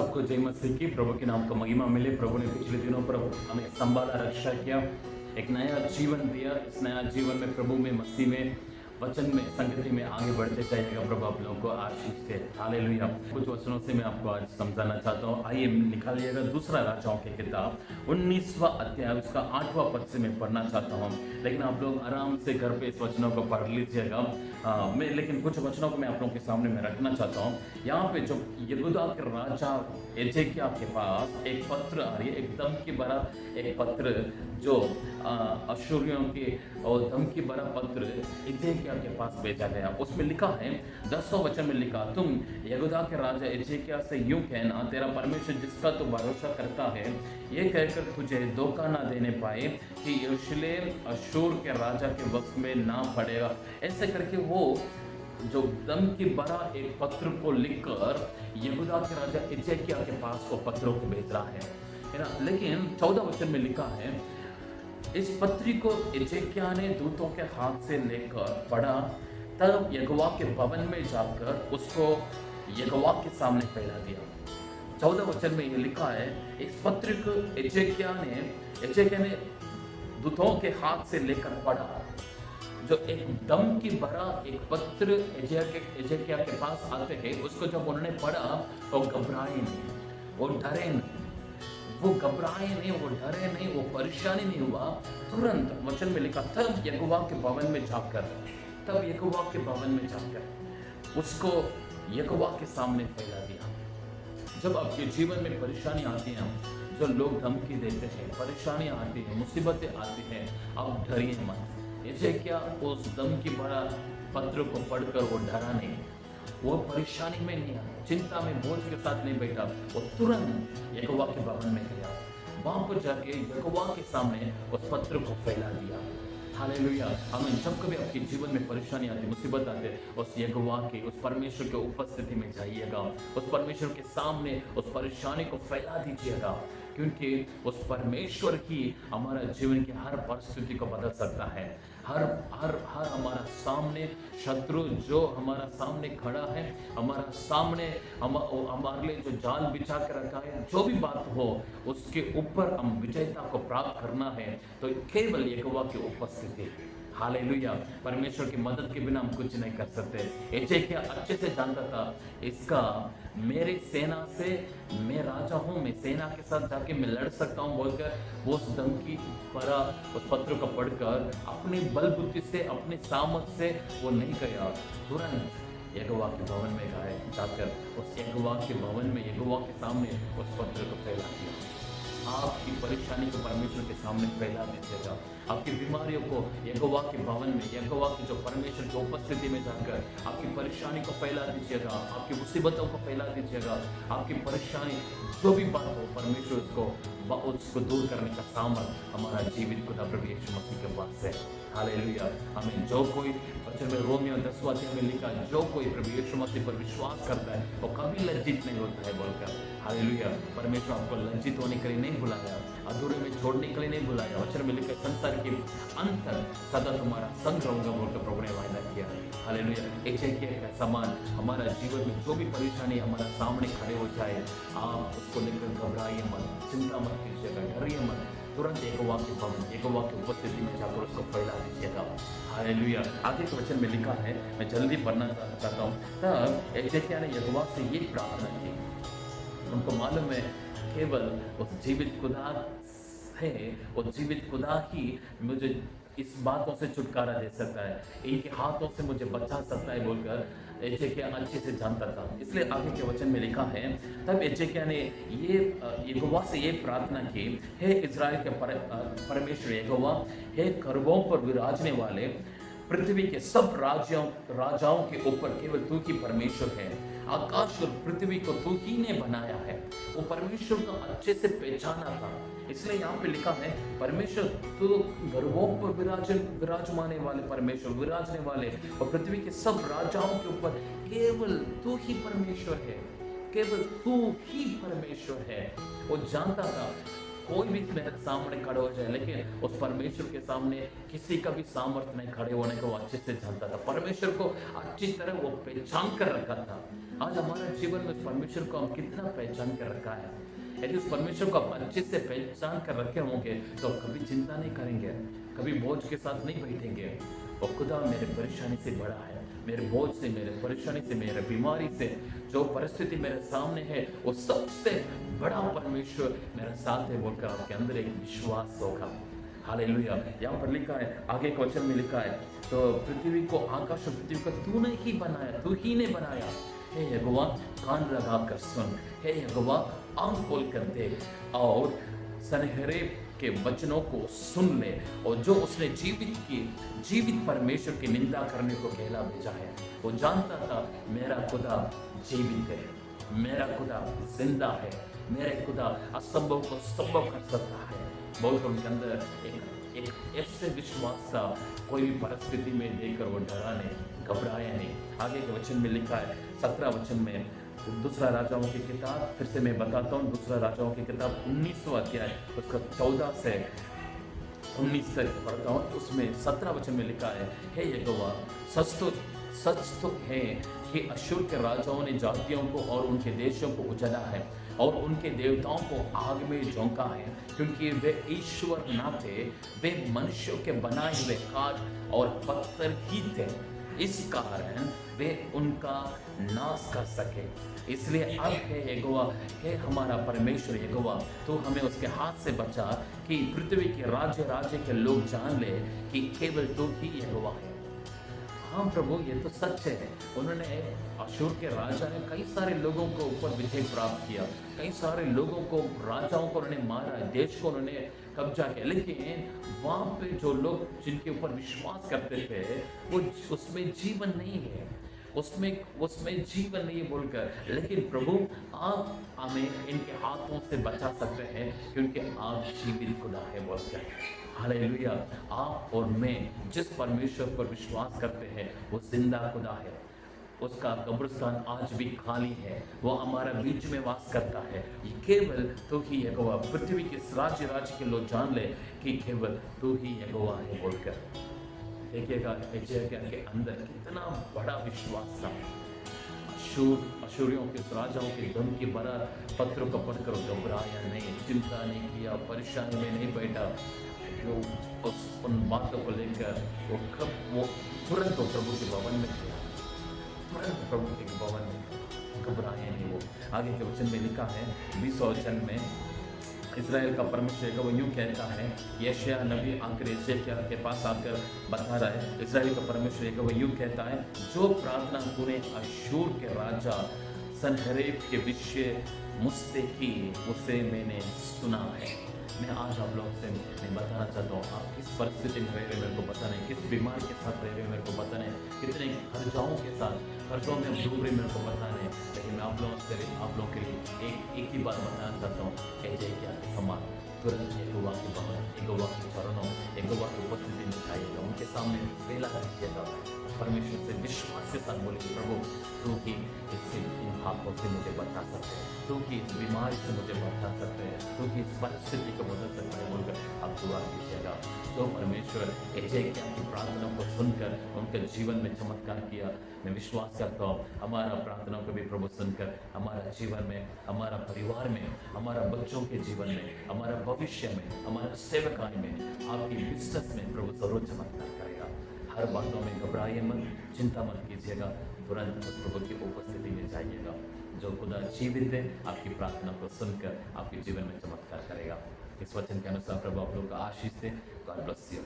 सबको जय मसीह की। प्रभु के नाम को महिमा मिले। प्रभु ने पिछले दिनों पर हमें संभाला, रक्षा किया, एक नया जीवन दिया। इस नया जीवन में प्रभु में, मसीह में, वचन में, संगति में आगे बढ़ते जाइएगा। प्रभु आप लोगों को आशीष दे। हालेलुया। कुछ वचनों से मैं आपको आज समझाना चाहता हूँ। आइए निकालिएगा दूसरा राजाओं की किताब 19वां अध्याय, उसका 8वां पद से मैं पढ़ना चाहता हूँ। लेकिन आप लोग आराम से घर पे इस वचनों को पढ़ लीजिएगा। लेकिन कुछ वचनों को मैं आप लोगों के सामने में रखना चाहता हूँ। यहाँ पे जो यहूदा के राजा एजेकिया के पास एक पत्र आ रही है, एक धमकी भरा एक पत्र, जो अश्शूरियों के और धमकी भरा पत्र एजेकिया के पास भेजा गया। उसमें लिखा है, 10वां वचन में लिखा, तुम यहूदा के राजा एजेकिया से यूं कहना, तेरा परमेश्वर जिसका तू भरोसा करता है, ये कहकर तुझे धोखा ना देने पाए कि यरूशलेम अश्शूर के राजा के वश में ना पड़ेगा। ऐसे करके वो जो धमकी भरा एक पत्र को लिखकर यहूदा के राजा एजेकिया के पास वो पत्रों को भेज रहा है ना। लेकिन 14 वचन में लिखा है, इस पत्री को एजेकिया ने दूतों के हाथ से लेकर पढ़ा, तब यहोवा के भवन में जाकर उसको यहोवा के सामने फैला दिया। 14 वचन में ये लिखा है, इस पत्र को एजेकिया ने दूतों के हाथ से लेकर पढ़ा। जो एक धमकी भरा एक पत्र एजेकिया के पास आते हैं, उसको जब उन्होंने पढ़ा वो घबराए नहीं, वो डरे नहीं, वो घबराए नहीं, वो डरे नहीं, वो परेशानी नहीं हुआ। तुरंत वचन में लिखा, तब यहोवा के भवन में जाकर उसको यहोवा के सामने फैला दिया। जब आपके जीवन में परेशानी आती है, जो लोग धमकी देते हैं, परेशानियां आती हैं, मुसीबतें आती हैं, आप डरिए मत। एजेकिया उस धमकी भरा पत्र को पढ़कर वो डरा नहीं, वो परेशानी में नहीं आया, चिंता में बोझ के साथ नहीं बैठा। वो तुरंत यहोवा के भवन में गया, वहां पर जाके यहोवा के सामने उस पत्र को फैला दिया। हालेलुया। हमें जब कभी आपके जीवन में परेशानी आती, मुसीबत आती, उस यहोवा के, उस परमेश्वर के उपस्थिति में जाइएगा, उस परमेश्वर के सामने उस परेशानी को फैला दीजिएगा, क्योंकि उस परमेश्वर ही हमारा जीवन की हर परिस्थिति को बदल सकता है। हर हमारा सामने शत्रु जो हमारा सामने खड़ा है, हमारा सामने हमारे लिए जो जाल बिछा कर रखा है, जो भी बात हो उसके ऊपर हम विजयता को प्राप्त करना है, तो केवल यहोवा की उपस्थिति। हालेलुया। परमेश्वर की मदद के बिना हम कुछ नहीं कर सकते। एजेकिया अच्छे से जानता था, इसका मेरे सेना से, मैं राजा हूँ, मैं सेना के साथ जाके मैं लड़ सकता हूँ बोलकर वो उस धमकी भरा उस पत्र को पढ़कर अपनी बल बुद्धि से, अपने सामर्थ से वो नहीं गया। तुरंत यहोवा के भवन में गए, जाकर उस यहोवा के भवन में यहोवा के सामने उस पत्र को फैला दिया। आपकी परेशानी को परमेश्वर के सामने फैला दीजिएगा। आपकी बीमारियों को यहोवा के भवन में, यहोवा की जो परमेश्वर की उपस्थिति में जाकर आपकी परेशानी को फैला दीजिएगा, आपकी मुसीबतों को फैला दीजिएगा। आपकी परेशानी जो भी बात हो, परमेश्वर उसको दूर करने का सामर्थ हमारा जीवित खुदा प्रभु यीशु मसीह के पास है। हालेलुया। हमें जो कोई, वचन में रोमियो 10वां अध्याय में लिखा, जो कोई प्रभु यीशु मसीह पर विश्वास करता है वो कभी लज्जित नहीं होता है बोलकर। हालेलुया। परमेश्वर आपको लज्जित होने के लिए नहीं बुलाया, अधूरे में छोड़ने के लिए नहीं बुलाया। वचन में लिखा, संसार के अंत सदा तुम्हारा संग रहूंगा बोलकर प्रभु ने वायदा किया है। हालेलुया। एजेकिया का समान हमारा जीवन में जो भी परेशानी हमारा सामने खड़े हो जाए, आप उसको लेकर घबराइए मत, चिंता मत कीजिएगा, डरिए मत। तुरंत यहोवा के भवन, यहोवा की उपस्थिति में जाकर उसको फैला दीजिएगा। हालेलुया। आगे के वचन में लिखा है, मैं जल्दी पढ़ना चाहता हूँ। तब एजेकिया ने यहोवा से ये प्रार्थना की। उनको मालूम है केवल उस जीवित खुदा है, वो जीवित खुदा ही मुझे इस बातों से छुटकारा दे सकता है, इनके हाथों से मुझे बचा सकता है बोलकर एजेकिया अच्छे से जानता था। इसलिए आगे के वचन में लिखा है, तब एजेकिया ने ये यहोवा से ये प्रार्थना की, हे इज़राइल के परमेश्वर यहोवा, हे खरबों पर विराजने वाले, पृथ्वी के सब राजाओं के ऊपर केवल तू ही परमेश्वर है। आकाश और पृथ्वी को तू ही ने बनाया है। वो परमेश्वर को अच्छे से पहचाना था, इसलिए यहाँ पे लिखा है, परमेश्वर तू गर्वों पर विराजमाने वाले परमेश्वर, विराजने वाले, और पृथ्वी के सब राजाओं के ऊपर केवल तू ही परमेश्वर है, केवल तू ही परमेश्वर है। वो जानता था कोई भी मेरे सामने खड़े हो जाए, लेकिन उस परमेश्वर के सामने किसी का भी सामर्थ्य नहीं खड़े होने को वो अच्छे से जानता था। परमेश्वर को अच्छी तरह वो पहचान कर रखा था। आज हमारे जीवन में उस परमेश्वर को हम कितना पहचान कर रखा है? यदि उस परमेश्वर को आप अच्छे से पहचान कर रखे होंगे तो कभी चिंता नहीं करेंगे, कभी बोझ के साथ नहीं बैठेंगे। और खुदा मेरे परेशानी से बड़ा है, मेरे बोझ से, मेरे परेशानी से, मेरे बीमारी से, जो परिस्थिति मेरे सामने है, वो सबसे बड़ा परमेश्वर मेरा साथ है बोलकर आपके अंदर एक विश्वास होगा। हालेलुया। यहाँ पर लिखा है, आगे के वचन में लिखा है, तो पृथ्वी को, आकाश और पृथ्वी को तूने ही बनाया, तू ही ने बनाया। हे यहोवा कान लगा कर सुन, हे यहोवा आंख खोल कर देख और सनहेरेब के वचनों को सुन ले। और जो उसने जीवित परमेश्वर की निंदा करने को कहला भेजा है, वो जानता था मेरा खुदा जीवित है, मेरा खुदा जिंदा है, मेरे खुदा असंभव को संभव कर सकता है। बहुत उनके अंदर एक ऐसे विश्वास था, कोई भी परिस्थिति में देखकर वो डरा नहीं, घबराया नहीं। आगे के वचन में लिखा है 17 वचन में, दूसरा राजाओं की किताब, फिर से मैं बताता हूँ, दूसरा राजाओं की किताब 19वां अध्याय उसका 14 से 19 तक पढ़ता हूँ। उसमें 17 वचन में लिखा है, हे यहोवा सच तो है कि अश्शूर के राजाओं ने जातियों को और उनके देशों को उजाड़ा है और उनके देवताओं को आग में झोंका है, क्योंकि वे ईश्वर न थे, वे मनुष्यों के बनाए हुए काठ और पत्थर ही थे, इस कारण वे उनका नाश कर सके। इसलिए अब हे यहोवा, हे हमारा परमेश्वर यहोवा, तो हमें उसके हाथ से बचा कि पृथ्वी के राज्य के लोग जान ले कि केवल तू ही यहोवा है। हाँ प्रभु, ये तो सच है। उन्होंने, अशूर के राजा ने कई सारे लोगों को ऊपर विजय प्राप्त किया, कई सारे लोगों को, राजाओं को उन्होंने मारा, देश को उन्होंने कब्जा किया, लेकिन वहाँ पे जो लोग जिनके ऊपर विश्वास करते थे वो उसमें जीवन नहीं है, उसमें जीवन नहीं बोलकर, लेकिन प्रभु आप हमें इनके हाथों से बचा सकते हैं क्योंकि आप जीवित खुदा है बोलकर। हालेलुया। आप और मैं जिस परमेश्वर पर विश्वास करते हैं वो जिंदा खुदा है, उसका कब्रिस्तान आज भी खाली है, वो हमारा बीच में वास करता है। ये केवल तू ही यहोवा, पृथ्वी के राज्य के लोग जान ले कि केवल तू ही यहोवा है बोलकर। देखिएगा एजेकिया के अंदर कितना बड़ा विश्वास था। अशूरियों के राजाओं के धन की भरा पत्रों को पढ़कर घबराया नहीं, चिंता नहीं किया, परेशानी में नहीं बैठा। उन बातों को लेकर वो तुरंत प्रभु के भवन में गया, तुरंत प्रभु के भवन में घबराए नहीं। वो आगे के वचन में लिखा है 20 वचन में, इस्राएल का परमेश्वर वो यूँ कहता है, यशायाह नबी आकर एजेकिया के पास आकर बता रहा है, इस्राएल का परमेश्वर वो यूँ कहता है, जो प्रार्थना तूने अशूर के राजा सनहेरेब के विषय मुझसे की उसे मैंने सुना है। मैं आज आप लोगों से मैं बताना चाहता हूँ, आप किस परिस्थिति में रह रहे मेरे को पता नहीं, किस बीमारी के साथ रह रहे मेरे को पता नहीं, कितने कर्जों में डूब रहे मेरे को पता नहीं, लेकिन मैं आप लोगों के लिए एक ही बात बताना चाहता हूँ, एजेकिया के समान तुरंत यहोवा के भवन, यहोवा के चरणों, यहोवा की उपस्थिति में जाइएगा, उनके सामने फैला कीजिएगा, परमेश्वर से विश्वास के साथ बोलिए, प्रभु तू ही इन हाथों से मुझे बचा सकते हैं, तू ही इस बीमारी से मुझे बचा सकते हैं, तू ही इस परिस्थिति को बदल सकता है बोलकर आप दुआ कीजिएगा। तो परमेश्वर एजेकिया की प्रार्थना को सुनकर उनके जीवन में चमत्कार किया। मैं विश्वास करता हूँ हमारा प्रार्थनाओं को भी प्रभु सुनकर हमारा जीवन में, हमारा परिवार में, हमारा बच्चों के जीवन में, हमारा भविष्य में, हमारा सेवकाई में, आपकी बिजनेस में प्रभु जरूर चमत्कार करेगा। हर बातों में घबराइए मत, चिंता मत कीजिएगा, तुरंत प्रभु की उपस्थिति में जाइएगा। जो खुदा जीवित है आपकी प्रार्थना को सुनकर आपके जीवन में चमत्कार करेगा। इस वचन के अनुसार प्रभु आप लोग का आशीष दे। God bless you.